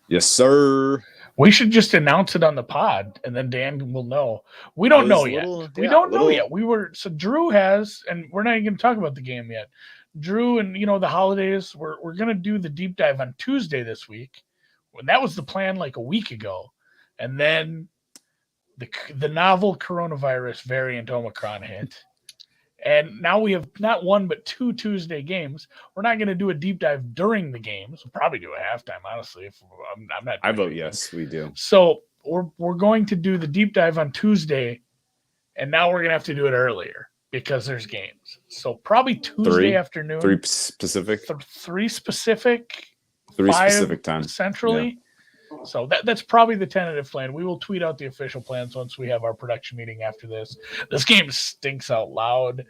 Yes, sir. We should just announce it on the pod, and then Dan will know. We don't know yet. We don't know yet. So Drew has, and we're not even going to talk about the game yet. Drew and the holidays. We're going to do the deep dive on Tuesday this week. When that was the plan like a week ago, and then the novel coronavirus variant Omicron hit. And now we have not one but 2 Tuesday games. We're not going to do a deep dive during the games. We'll probably do a halftime, honestly. If I'm not. I vote yes, we do. So we're going to do the deep dive on Tuesday, and now we're going to have to do it earlier because there's games. So probably Tuesday afternoon. 3 Pacific. 3 Pacific. 3 Pacific time. Centrally. Yeah. So that's probably the tentative plan. We will tweet out the official plans once we have our production meeting after this. This game stinks out loud.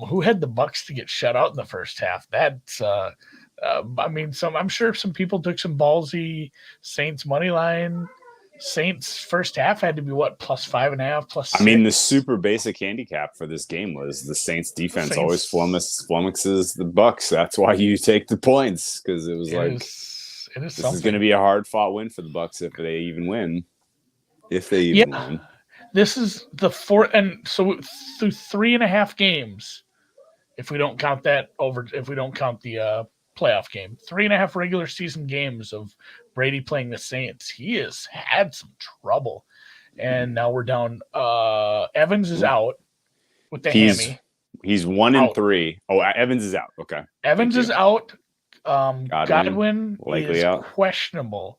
Who had the Bucs to get shut out in the first half? That's I'm sure some people took some ballsy Saints money line. Saints first half had to be plus 5.5, plus 6. I mean, the super basic handicap for this game was the Saints defense always flummoxes the Bucs. That's why you take the points, because it was this is going to be a hard-fought win for the Bucs if they even win. If they even win. This is the fourth, and so through 3.5 games, if we don't count the playoff game, 3.5 regular season games of Brady playing the Saints, he has had some trouble, and now we're down. Evans is out with the hammy. He's 1-3. Oh, Evans is out. Okay, Evans is out. Godwin likely is out. Questionable.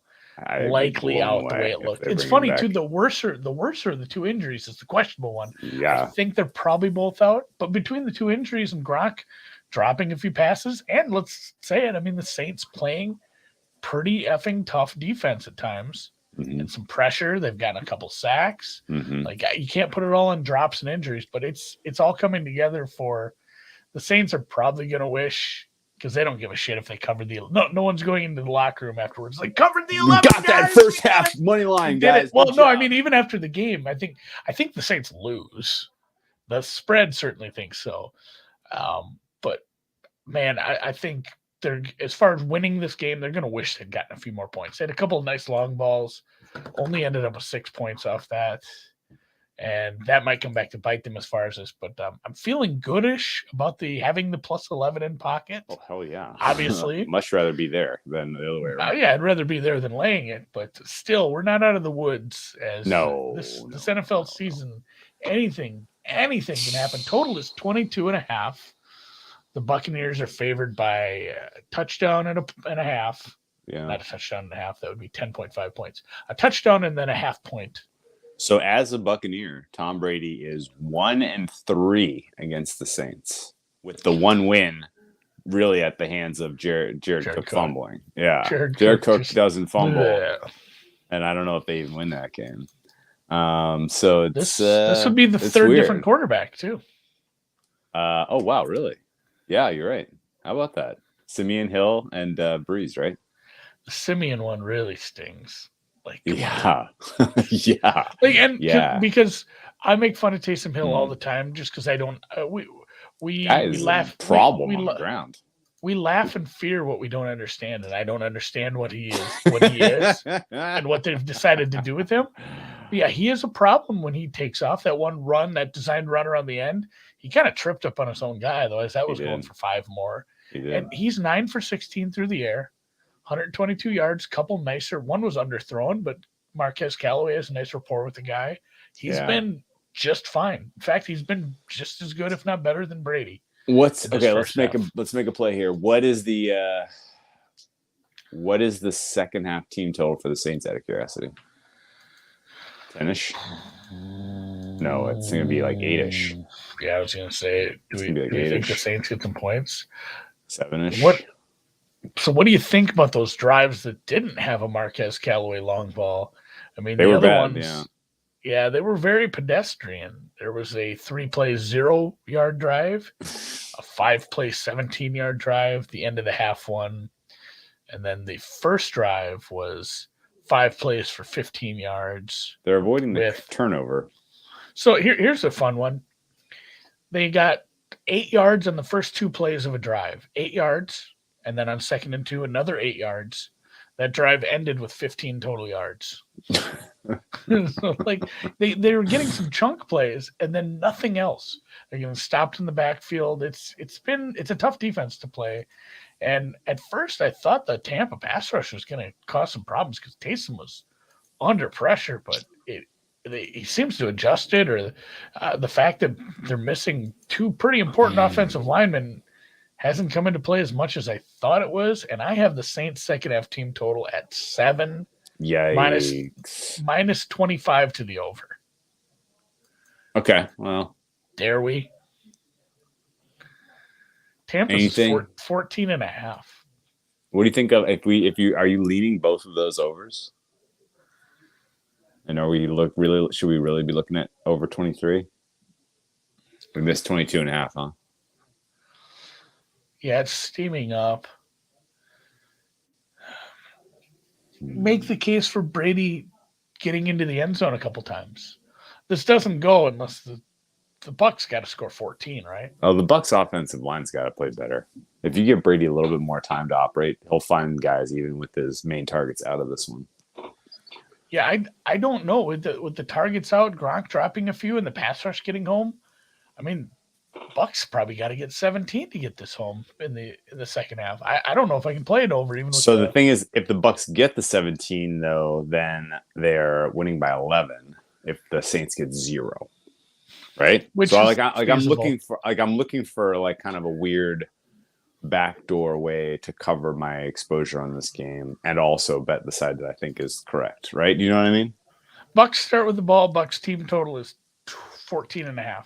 Likely out the way it looked. It's funny too. The worse of the 2 injuries is the questionable one. Yeah, I think they're probably both out. But between the 2 injuries and Gronk dropping a few passes, and let's say it, I mean the Saints playing pretty effing tough defense at times, and some pressure. They've gotten a couple sacks. Like you can't put it all on drops and injuries, but it's all coming together for the Saints. Are probably going to wish. Because they don't give a shit if they covered the. No one's going into the locker room afterwards. Like, covered the 11. We got that first half money line, guys. Well, no, I mean even after the game, I think the Saints lose. The spread certainly thinks so, but man, I think they're, as far as winning this game, they're going to wish they'd gotten a few more points. They had a couple of nice long balls, only ended up with 6 points off that. And that might come back to bite them as far as this, but I'm feeling goodish about having the plus 11 in pocket. Oh, hell yeah. Obviously. Much rather be there than the other way around. Yeah, I'd rather be there than laying it, but still, we're not out of the woods. This NFL season, anything can happen. Total is 22.5. The Buccaneers are favored by a touchdown and a half. Yeah. Not a touchdown and a half. That would be 10.5 points. A touchdown and then a half point. So as a Buccaneer, Tom Brady is 1-3 against the Saints, with the one win really at the hands of Jared Cook fumbling. Yeah, Jared Cook doesn't fumble, and I don't know if they even win that game. So it's, this would be the third weird. Different quarterback too. Oh wow, really? Yeah, you're right. How about that? Simeon, Hill, and Breeze, right? The Simeon one really stings. Yeah. Because I make fun of Taysom Hill all the time, just because I don't. We laugh. On the ground. We laugh and fear what we don't understand, and I don't understand what he is, and what they've decided to do with him. But yeah, he is a problem when he takes off. That one run, that designed run around the end, he kind of tripped up on his own guy. Otherwise, that was going for 5 more. And he's 9 for 16 through the air. 122 yards, couple nicer. One was underthrown, but Marquez Callaway has a nice rapport with the guy. He's been just fine. In fact, he's been just as good, if not better, than Brady. Let's make a play here. What is the second half team total for the Saints, out of curiosity? 10-ish? No, it's going to be like 8-ish. Yeah, I was going to say, do you think the Saints get some points? 7-ish. So what do you think about those drives that didn't have a Marquez Callaway long ball? I mean, they were bad, they were very pedestrian. There was a 3-play 0-yard drive, a 5-play 17-yard drive, the end of the half one, and then the first drive was 5 plays for 15 yards. They're avoiding the turnover. So here's a fun one. They got 8 yards on the first 2 plays of a drive. 8 yards. And then on 2nd and 2, another 8 yards. That drive ended with 15 total yards. So, like, they were getting some chunk plays and then nothing else. They're getting stopped in the backfield. It's a tough defense to play. And at first, I thought the Tampa pass rush was going to cause some problems because Taysom was under pressure, but he seems to adjust it, or the fact that they're missing two pretty important offensive linemen hasn't come into play as much as I thought it was. And I have the Saints second half team total at 7. Yikes. Minus 25 to the over. Okay, well. Dare we? Tampa's 14.5. What do you think of are you leaning both of those overs? And should we really be looking at over 23? We missed 22.5, huh? Yeah, it's steaming up. Make the case for Brady getting into the end zone a couple times. This doesn't go unless the Bucs got to score 14, right? Oh, the Bucs offensive line's got to play better. If you give Brady a little bit more time to operate, he'll find guys even with his main targets out of this one. Yeah, I don't know with the targets out, Gronk dropping a few, and the pass rush getting home. I mean, Bucs probably got to get 17 to get this home in the second half. I don't know if I can play it over even. So the thing is, if the Bucs get the 17 though, then they're winning by 11. If the Saints get 0, right? Which so I'm looking for like kind of a weird backdoor way to cover my exposure on this game and also bet the side that I think is correct, right? You know what I mean? Bucs start with the ball. Bucs team total is 14.5.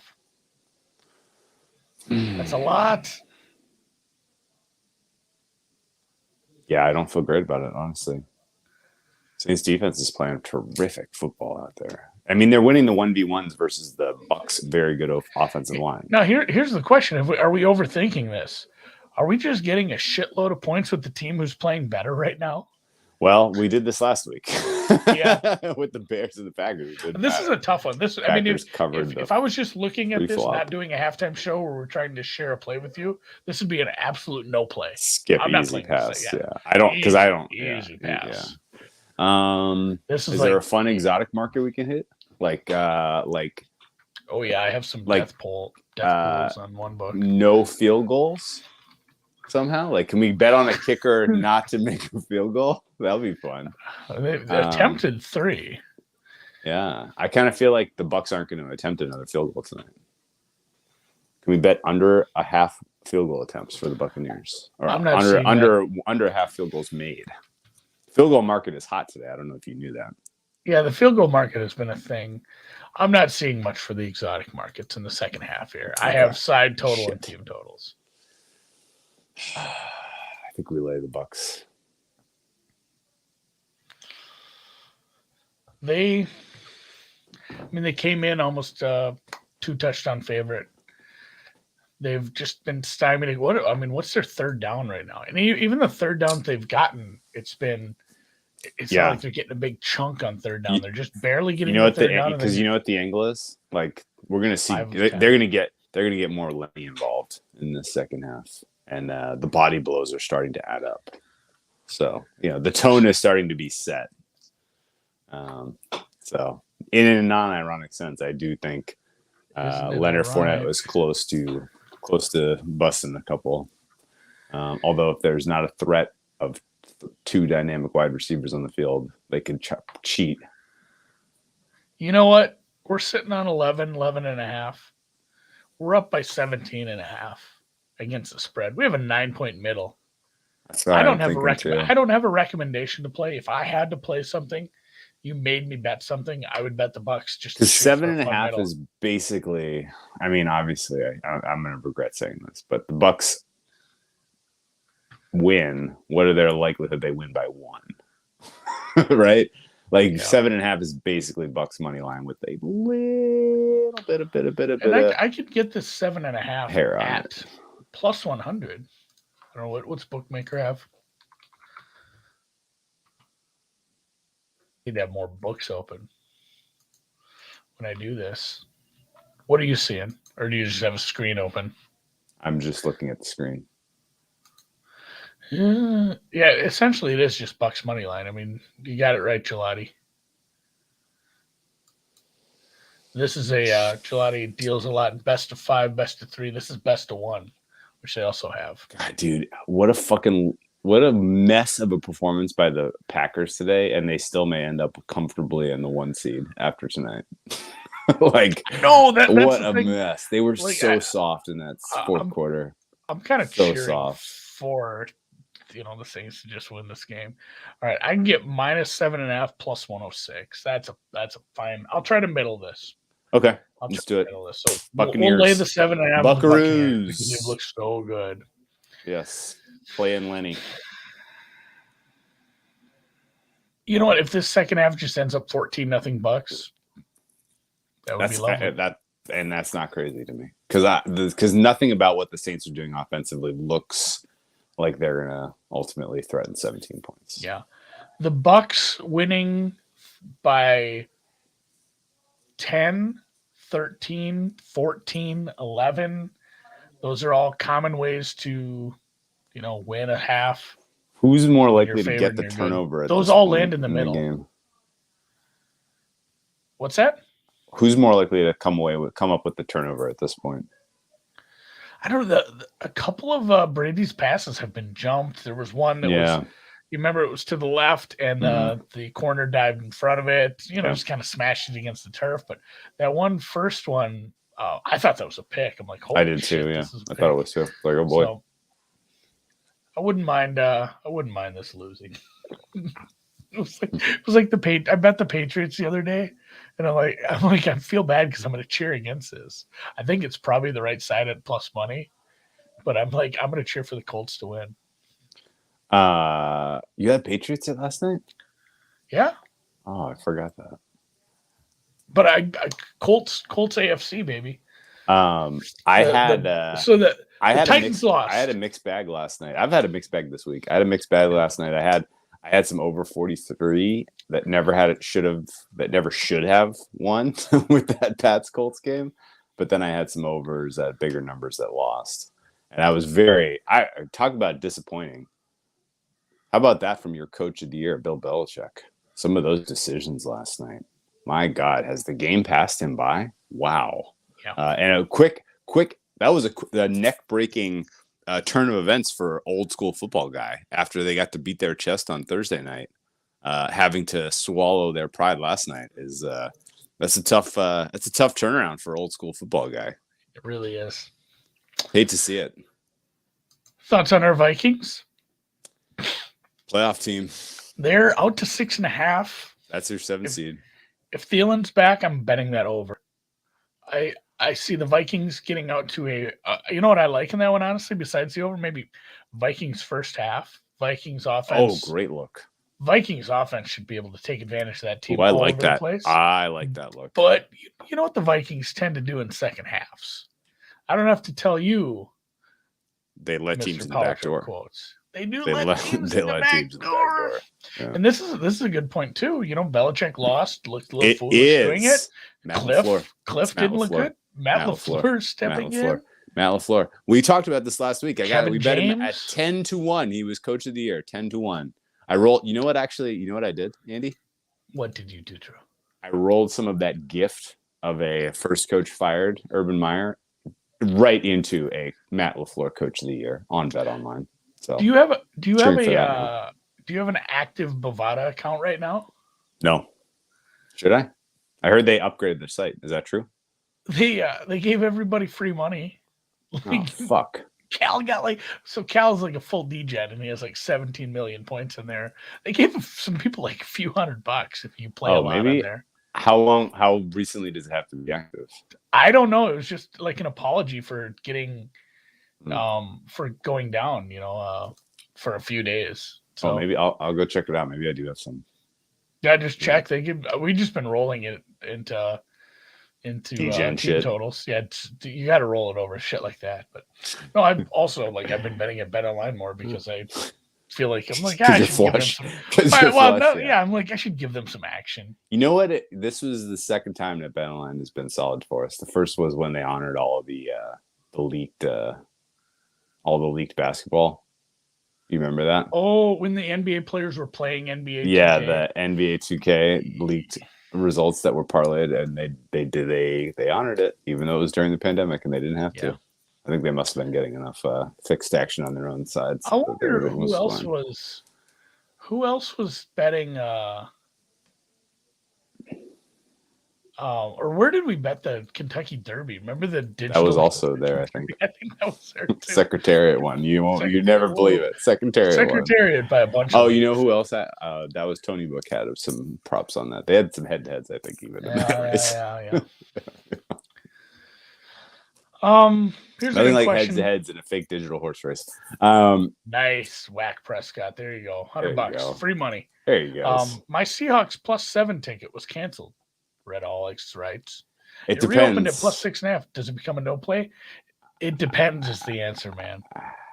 That's a lot. Yeah, I don't feel great about it, honestly. Saints defense is playing terrific football out there. I mean, they're winning the 1v1s versus the Bucs' very good offensive line. Now, here's the question. Are we overthinking this? Are we just getting a shitload of points with the team who's playing better right now? Well, we did this last week. Yeah. With the Bears and the Packers. This is a tough one. If I was just looking at this, not doing a halftime show where we're trying to share a play with you, this would be an absolute no play. Skip, easy pass. Yeah. I don't. Easy pass. Is there a fun exotic marker we can hit? Like. Oh yeah, I have some death pools on one book. No field goals. Somehow, like, can we bet on a kicker not to make a field goal? That'll be fun. They attempted 3. Yeah, I kind of feel like the Bucs aren't going to attempt another field goal tonight. Can we bet under a half field goal attempts for the Buccaneers, or under half field goals made? Field goal market is hot today. I don't know if you knew that. Yeah, the field goal market has been a thing. I'm not seeing much for the exotic markets in the second half here. I have side total and team totals. I think we lay the Bucs. They came in almost 2 touchdown favorite. They've just been stymied. What's their third down right now? And even the third down they've gotten, it's not like they're getting a big chunk on third down. They're just barely getting. You know what because you know what the angle is? Like, we're gonna see. They're gonna get more Lenny involved in the second half. And the body blows are starting to add up. So, the tone is starting to be set. So, in a non-ironic sense, I do think Leonard Fournette was close to busting a couple. Although if there's not a threat of 2 dynamic wide receivers on the field, they could cheat. You know what? We're sitting on 11.5. We're up by 17.5. Against the spread. We have a 9-point middle. I don't have a recommendation to play. If I had to play something, you made me bet something, I would bet the Bucs just because 7.5 is basically. I mean, obviously, I'm going to regret saying this, but the Bucs win. What are their likelihood they win by 1? Right? Like 7.5 is basically Bucs money line with a little bit of. I could get this 7.5 at plus 100. I don't know what's bookmaker have. Need to have more books open when I do this. What are you seeing, or do you just have a screen open? I'm just looking at the screen. Yeah, essentially it is just Bucks money line. I mean, you got it right, Gelati. This is a Gelati deals a lot in best of 5, best of 3. This is best of 1, which they also have. God, dude, what a mess of a performance by the Packers today, and they still may end up comfortably in the 1 seed after tonight. Like, no, what a mess! They were like, so soft in that fourth quarter. I'm kind of so cheering soft for the Saints to just win this game. All right, I can get -7.5 plus 106. That's a fine. I'll try to middle this. Okay, let's do it. So Buccaneers. We'll lay the 7.5. Buccaneers. Because it looks so good. Yes, playing Lenny. You know what? If this second half just ends up 14-0 Bucks, that would be lovely. And that's not crazy to me because nothing about what the Saints are doing offensively looks like they're gonna ultimately threaten 17 points. Yeah, the Bucks winning by 10, 13, 14, 11. Those are all common ways to, win a half. Who's more likely to get the turnover? At those all land in the middle. Game? What's that? Who's more likely to come up with the turnover at this point? I don't know. A couple of Brady's passes have been jumped. There was one that was, you remember, it was to the left, and the corner dived in front of it. Just kind of smashed it against the turf. But that first one, I thought that was a pick. I'm like, holy shit, I did too. Yeah, I thought it was too. Like, oh boy. So, I wouldn't mind this losing. It was like I bet the Patriots the other day, and I'm like, I feel bad because I'm going to cheer against this. I think it's probably the right side at plus money, but I'm going to cheer for the Colts to win. You had Patriots at last night? Yeah. Oh, I forgot that. But I Colts AFC, baby. I had Titans lost. I had a mixed bag last night. I've had a mixed bag this week. I had a mixed bag last night. I had some over 43 that never should have won with that Pats Colts game. But then I had some overs at bigger numbers that lost. And I was I talk about disappointing. How about that from your coach of the year, Bill Belichick? Some of those decisions last night. My God, has the game passed him by? Wow. Yeah. And a quick, that was a neck-breaking turn of events for old school football guy after they got to beat their chest on Thursday night. Having to swallow their pride last night that's a tough turnaround for old school football guy. It really is. Hate to see it. Thoughts on our Vikings? Playoff team. They're out to 6.5. That's their 7th seed. If Thielen's back, I'm betting that over. I see the Vikings getting out to a you know what I like in that one, honestly, besides the over? Maybe Vikings first half. Vikings offense. Oh, great look. Vikings offense should be able to take advantage of that team. I like that. I like that look. But you know what the Vikings tend to do in second halves? I don't have to tell you. They let teams in the back door. Quotes. They let teams in the back door. Yeah. And this is a good point too. Belichick lost, looked a little foolish doing it. Cliff didn't look good. Matt LaFleur stepping in. Matt LaFleur. We talked about this last week. We bet him at 10-1. He was coach of the year, 10-1. I rolled. You know what I did, Andy? What did you do, Drew? I rolled some of that gift of a first coach fired, Urban Meyer, right into a Matt LaFleur coach of the year on Bet Online. So do you have an active Bovada account right now? No. Should I? I heard they upgraded their site. Is that true? They gave everybody free money. Oh, fuck. Cal's like a full D-Jet and he has like 17 million points in there. They gave some people like a few $100 if you play a lot in there. How recently does it have to be active? I don't know. It was just like an apology for getting for going down, for a few days. So maybe I'll go check it out. Maybe I do have some. Yeah, just check. We just been rolling it into team totals. Yeah, you got to roll it over shit like that. But no, I've been betting at Bet Online more because I feel like I should give them some. I'm like I should give them some action. You know what? This was the second time that Bet Online has been solid for us. The first was when they honored all of the leaked basketball. You remember that? Oh, when the NBA players were playing NBA 2K. Yeah, the NBA 2K leaked results that were parlayed, and they honored it, even though it was during the pandemic and they didn't have to. I think they must have been getting enough fixed action on their own side. I wonder who else was betting. Or where did we bet the Kentucky Derby? Remember the digital? That was also there, I think. I think that was there too. Secretariat one. You never believe it. Secretariat by a bunch. Oh, you know who else? That was Tony Book had some props on that. They had some head-to-heads, I think, even. Yeah. Here's nothing like question. heads-to-heads in a fake digital horse race. Nice whack, Prescott. There you go. $100, free money. There you go. My Seahawks +7 ticket was canceled. Read all rights. It depends. Reopened at +6.5. Does it become a no play? It depends is the answer, man.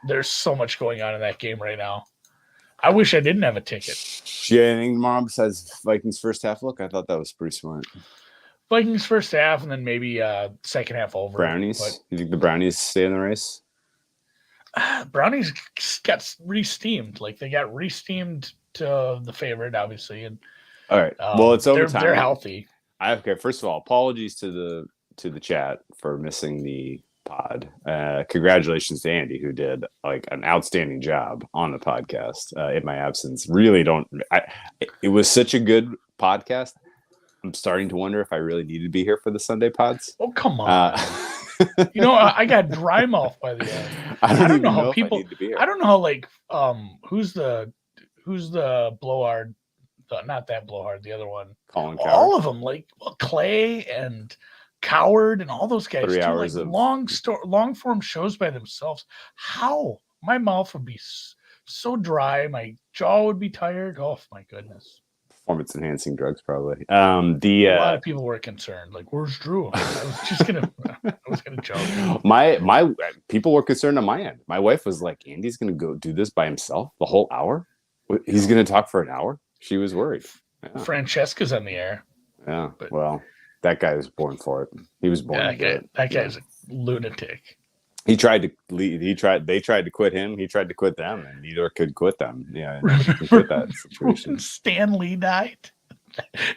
There's so much going on in that game right now. I wish I didn't have a ticket. Yeah, anything tomorrow besides Vikings first half look? I thought that was pretty smart. Vikings first half and then maybe second half over. Brownies? You think the Brownies stay in the race? Brownies got re-steamed. Like they got re-steamed to the favorite, obviously. And all right. Well, it's overtime. They're healthy. Okay, first of all, apologies to the chat for missing the pod. Congratulations to Andy, who did like an outstanding job on the podcast in my absence. Really it was such a good podcast. I'm starting to wonder if I really needed to be here for the Sunday pods. Oh, come on. I got dry mouth by the end. I don't know how people. I don't know how who's the blowhard. Not that blowhard, the other one. Colin Coward. All of them, Clay and Coward and all those guys. 3 hours of long form shows by themselves. How? My mouth would be so dry. My jaw would be tired. Oh my goodness. Performance enhancing drugs, probably. A lot of people were concerned. Like, where's Drew? I was gonna joke. My people were concerned on my end. My wife was like, Andy's gonna go do this by himself the whole hour. He's gonna talk for an hour. She was worried. Yeah. Francesca's on the air. Yeah. Well, that guy was born for it. He was born to do it. That guy's a lunatic. He tried to leave. They tried to quit him. He tried to quit them, and neither could quit them. Yeah. Quit that situation. When Stan Lee died.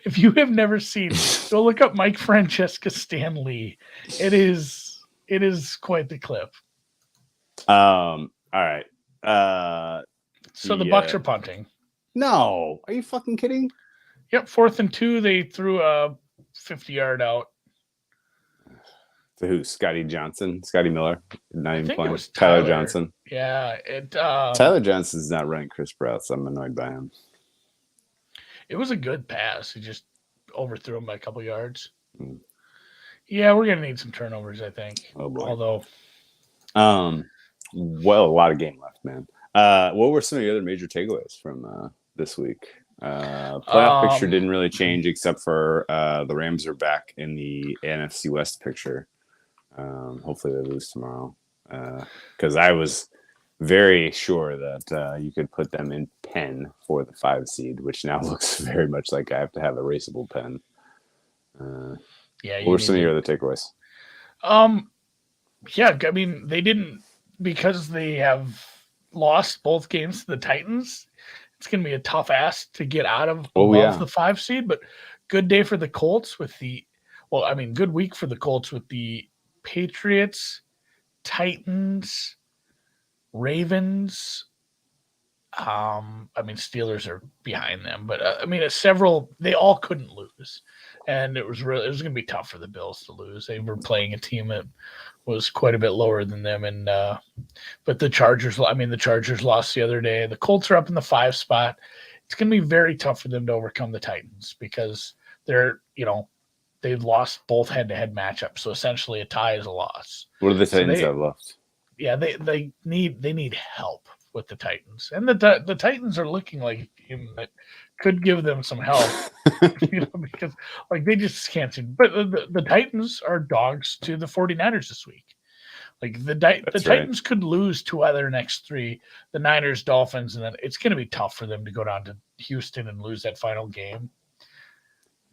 If you have never seen, go look up Mike Francesca Stan Lee. It is quite the clip. All right. So the Bucs are punting. No, are you fucking kidding? Yep, 4th and 2. They threw a 50-yard out. To who? Scotty Miller, not even playing. It was Tyler Johnson. Yeah, Tyler Johnson's not running Chris Routes. I'm annoyed by him. It was a good pass. He just overthrew him by a couple yards. Yeah, we're gonna need some turnovers, I think. Oh boy. Although, well, a lot of game left, man. What were some of the other major takeaways from this week? Playoff picture didn't really change except for the Rams are back in the NFC West picture. Hopefully they lose tomorrow. Because I was very sure that you could put them in pen for the 5 seed, which now looks very much like I have to have a raceable pen. What were some of your other takeaways? Yeah, I mean, they didn't, because they have lost both games to the Titans. It's going to be a tough ask to get out of the 5 seed, but good day for the Colts with good week for the Colts with the Patriots, Titans, Ravens. Steelers are behind them, but they all couldn't lose. And it was going to be tough for the Bills to lose. They were playing a team that was quite a bit lower than them. And, but the Chargers lost the other day. The Colts are up in the 5 spot. It's going to be very tough for them to overcome the Titans because they've lost both head-to-head matchups. So essentially a tie is a loss. What do the Titans have left? Yeah, they need help with the Titans. And the Titans are looking like a team that could give them some help. Because they just can't seem. But the Titans are dogs to the 49ers this week. The Titans could lose 2 out of their next 3, the Niners, Dolphins, and then it's going to be tough for them to go down to Houston and lose that final game.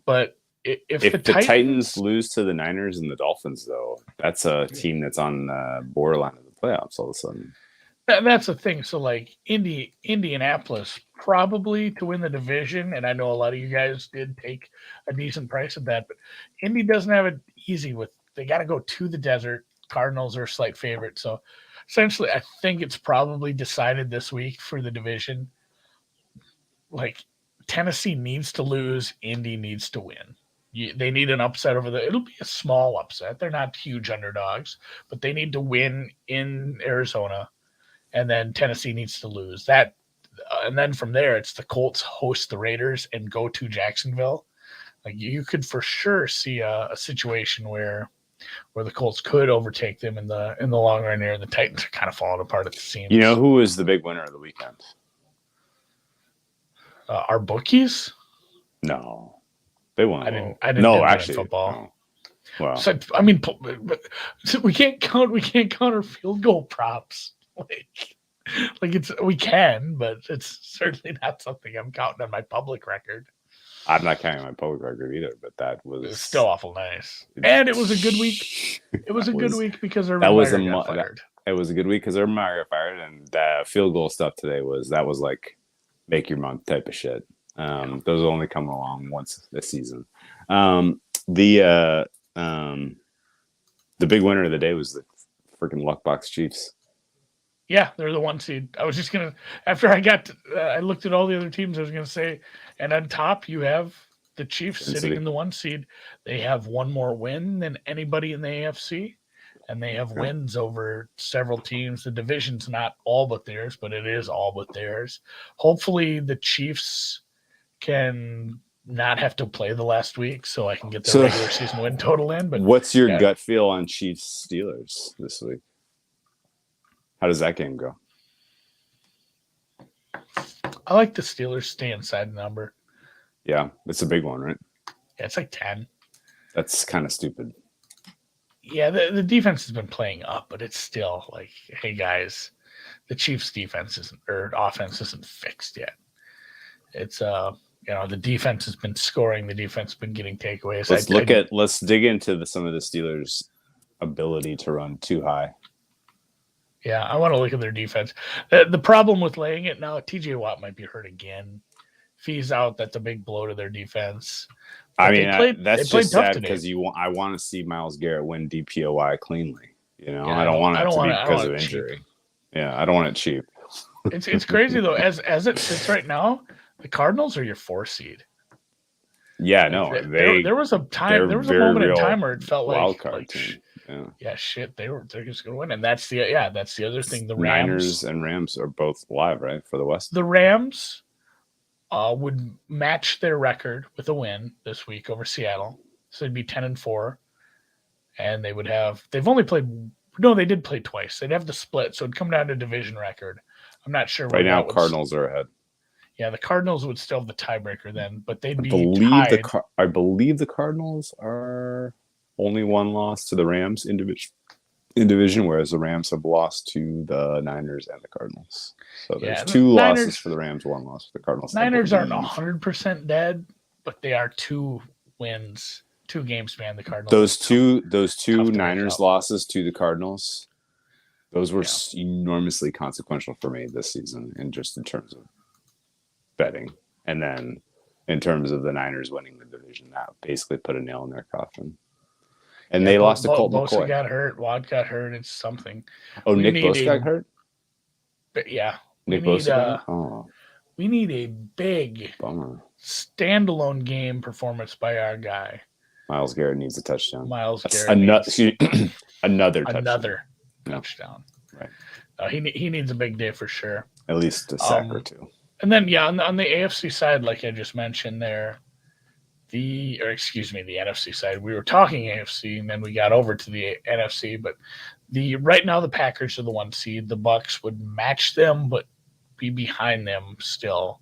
But if the Titans lose to the Niners and the Dolphins, though, that's a team that's on borderline of the playoffs all of a sudden. That's the thing. So like Indianapolis probably to win the division, and I know a lot of you guys did take a decent price of that, but Indy doesn't have it easy with they got to go to the desert. Cardinals are a slight favorite, so essentially, I think it's probably decided this week for the division. Like Tennessee needs to lose, Indy needs to win. They need an upset over the. It'll be a small upset. They're not huge underdogs, but they need to win in Arizona, and then Tennessee needs to lose that. And then from there, it's the Colts host the Raiders and go to Jacksonville. Like you could for sure see a situation where the Colts could overtake them in the long run here. The Titans are kind of falling apart at the seams. You know who was the big winner of the weekend? Our bookies? No, they won. I didn't no, actually, football. No. Well, so, I mean, we can't count our field goal props. We can, but it's certainly not something I'm counting on my public record. I'm not counting my public record either, but that was still awful nice. And it was a good week. It was a good week because Urban Meyer got fired. It was a good week because Urban Meyer got fired, and the field goal stuff today was like make your month type of shit. Those will only come along once this season. The big winner of the day was the freaking Luckbox Chiefs. Yeah, they're the 1 seed. I was just gonna after I looked at all the other teams. I was gonna say, and on top you have the Chiefs sitting in the 1 seed. They have one more win than anybody in the AFC, and they have wins over several teams. The division's not all but theirs, but it is all but theirs. Hopefully, the Chiefs can not have to play the last week, so I can get the regular season win total in. But what's your gut feel on Chiefs Steelers this week? How does that game go? I like the Steelers stay inside the number. Yeah, it's a big one, right? Yeah, it's like 10. That's kind of stupid. Yeah, the defense has been playing up, but it's still like, hey guys, the Chiefs' defense offense isn't fixed yet. It's the defense has been scoring. The defense has been getting takeaways. Let's dig into some of the Steelers' ability to run too high. Yeah, I want to look at their defense. The problem with laying it now, TJ Watt might be hurt again. If he's out, that's a big blow to their defense. But that's just sad because I want to see Myles Garrett win DPOY cleanly. Yeah, I don't want it to be because of injury. Cheap. Yeah, I don't want it cheap. It's crazy though. As it sits right now, the Cardinals are your 4 seed. Yeah, no, there was a moment in time where it felt like wildcard team. Yeah, shit. They're just gonna win, and that's the other thing. The Rams, Niners and Rams are both live, right, for the West. The Rams would match their record with a win this week over Seattle, so it'd be 10-4, and they would have. They've only played. No, they did play twice. They'd have the split, so it'd come down to division record. I'm not sure. Right now, Cardinals are ahead. Yeah, the Cardinals would still have the tiebreaker then, but they'd be tied. I believe the Cardinals are only one loss to the Rams in division, whereas the Rams have lost to the Niners and the Cardinals. So there's 2 losses for the Rams, 1 loss for the Cardinals. Niners aren't 100% dead, but they are 2 wins, 2 games behind the Cardinals. Those two Niners losses to the Cardinals, those were enormously consequential for me this season, and just in terms of betting, and then in terms of the Niners winning the division, that basically put a nail in their coffin. And they lost to Colt McCoy. Got hurt. Watt got hurt. It's something. Oh, Nick Bosa got hurt? Yeah. Nick Bosa? We need a big standalone game performance by our guy. Myles Garrett needs a touchdown. Another touchdown. Right. He needs a big day for sure. At least a sack or 2. And then, on the AFC side, like I just mentioned there, the NFC side. We were talking AFC, and then we got over to the NFC. But right now the Packers are the 1 seed. The Bucs would match them, but be behind them still,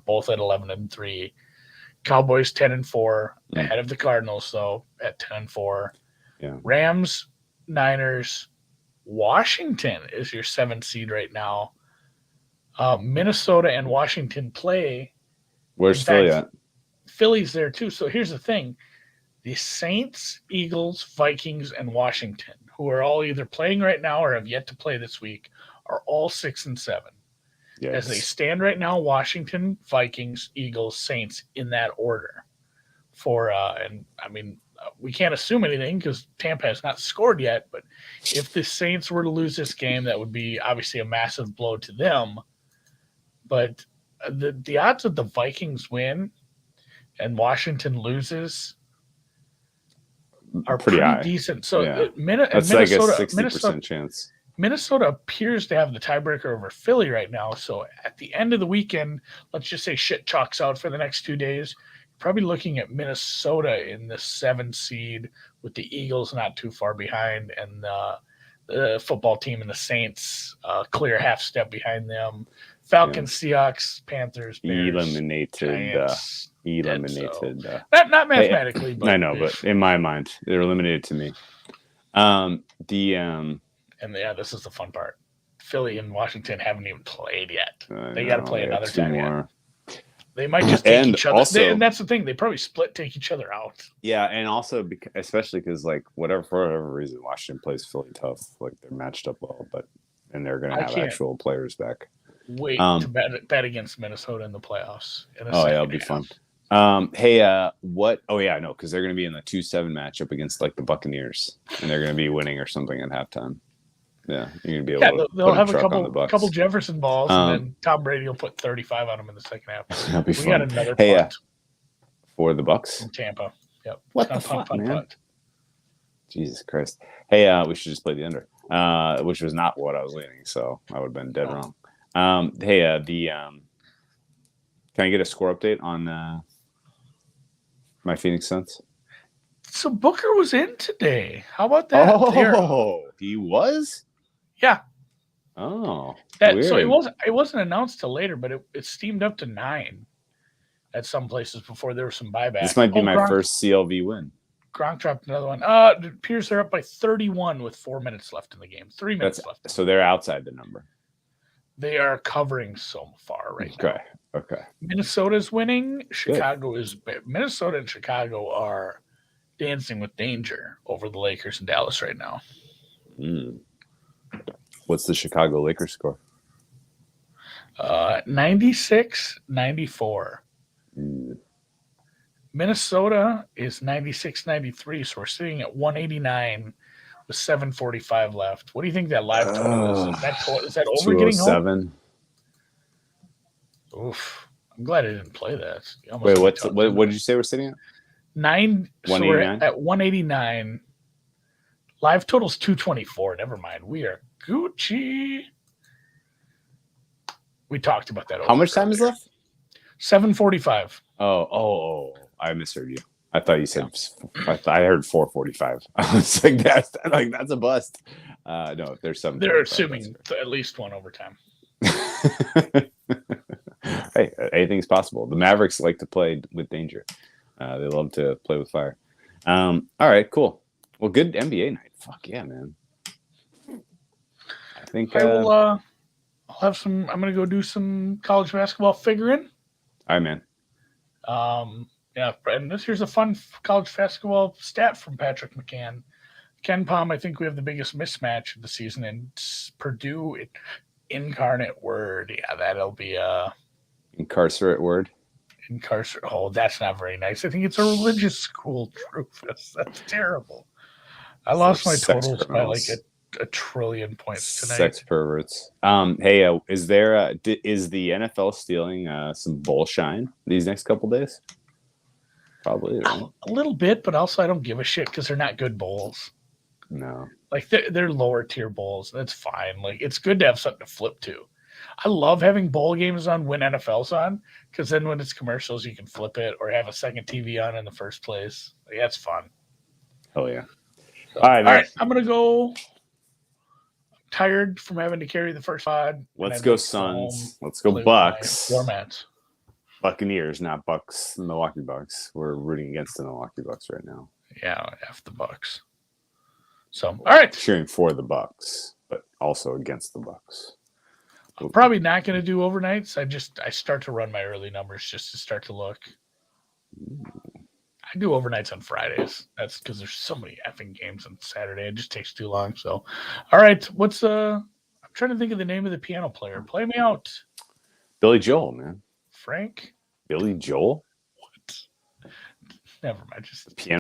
both at 11-3. Cowboys 10-4, ahead of the Cardinals though at 10-4. Yeah. Rams, Niners, Washington is your 7th seed right now. Minnesota and Washington play. Where's Philly at? Philly's there too. So here's the thing. The Saints, Eagles, Vikings, and Washington, who are all either playing right now or have yet to play this week, are all 6-7. Yes. As they stand right now, Washington, Vikings, Eagles, Saints in that order. We can't assume anything because Tampa has not scored yet. But if the Saints were to lose this game, that would be obviously a massive blow to them. But the odds of the Vikings win and Washington loses are pretty decent. So that's Minnesota, like a 60% chance. Minnesota appears to have the tiebreaker over Philly right now. So at the end of the weekend, let's just say shit chalks out for the next 2 days. Probably looking at Minnesota in the 7 seed with the Eagles not too far behind, and the football team and the Saints clear half step behind them. Falcons, Seahawks, Panthers, Bears, eliminated. Not mathematically, but I know, but in my mind, they're eliminated to me. This is the fun part. Philly and Washington haven't even played yet. They got to play another time yet. They might just take each other. And that's the thing. They probably take each other out. Yeah, and also especially because for whatever reason, Washington plays Philly tough. Like they're matched up well, and they're going to have actual players back. Wait to bet against Minnesota in the playoffs. It'll be fun. What? Oh yeah, I know because they're going to be in the 2-7 matchup against the Buccaneers, and they're going to be winning or something at halftime. Yeah, you're gonna be able to. They'll have a couple Jefferson balls, and then Tom Brady will put 35 on them in the second half. That'll be fun. We got another punt for the Bucs in Tampa. Yep. What the fuck, man? Punt. Jesus Christ! Hey, we should just play the under, which was not what I was leaning, so I would have been dead wrong. Can I get a score update on my Phoenix Suns? So Booker was in today. How about that? Oh, he was. Yeah. Oh, weird. So it wasn't announced till later, but it steamed up to 9 at some places before there was some buyback. This might be my first CLV win. Gronk dropped another one. It appears they're up by 31 with 4 minutes left in the game. 3 minutes left. So they're outside the number. They are covering so far right now. Okay. Minnesota's winning. Minnesota and Chicago are dancing with danger over the Lakers and Dallas right now. What's the Chicago Lakers score? 96-94. Minnesota is 96-93, so we're sitting at 189 with 7:45 left. What do you think that live total is? Is that over getting home? Oof. I'm glad I didn't play that. Wait, what did you say we're sitting at? 189. So we're at 189. Live total's 224. Never mind. We are Gucci. We talked about that. How much time is left? 7:45. Oh! I misheard you. I thought you said. I heard 4:45. I was like, that's a bust. No, there's some. They're assuming at least one overtime. Hey, anything's possible. The Mavericks like to play with danger. They love to play with fire. All right, cool. Well, good NBA night. Fuck yeah, man. I think I'll have some. I'm gonna go do some college basketball figuring. All right, man. Yeah, and here's a fun college basketball stat from Patrick McCann. Ken Palm, I think we have the biggest mismatch of the season in Purdue. Incarnate word. Yeah, that'll be incarcerate word. Oh, that's not very nice. I think it's a religious school, Rufus. That's terrible. I lost my totals by like a trillion points tonight. Sex perverts. Hey, is the NFL stealing some bull shine these next couple days? Probably, right? A little bit, but also I don't give a shit because they're not good bowls. No, like they're lower tier bowls. That's fine. Like it's good to have something to flip to. I love having bowl games on when NFL's on because then when it's commercials, you can flip it or have a second TV on in the first place. Like, that's fun. Oh yeah. So, all right. I'm gonna go. I'm tired from having to carry the first pod. Let's go Suns. Let's go Bucks. Formats. Buccaneers, not Bucks. Milwaukee Bucks. We're rooting against the Milwaukee Bucks right now. Yeah, F the Bucks. So, all right. Cheering for the Bucks, but also against the Bucks. I'm probably not going to do overnights. I start to run my early numbers just to start to look. I do overnights on Fridays. That's because there's so many effing games on Saturday. It just takes too long. So, all right. I'm trying to think of the name of the piano player. Play me out. Billy Joel, man. Frank? Billy Joel? What? Never mind. Just piano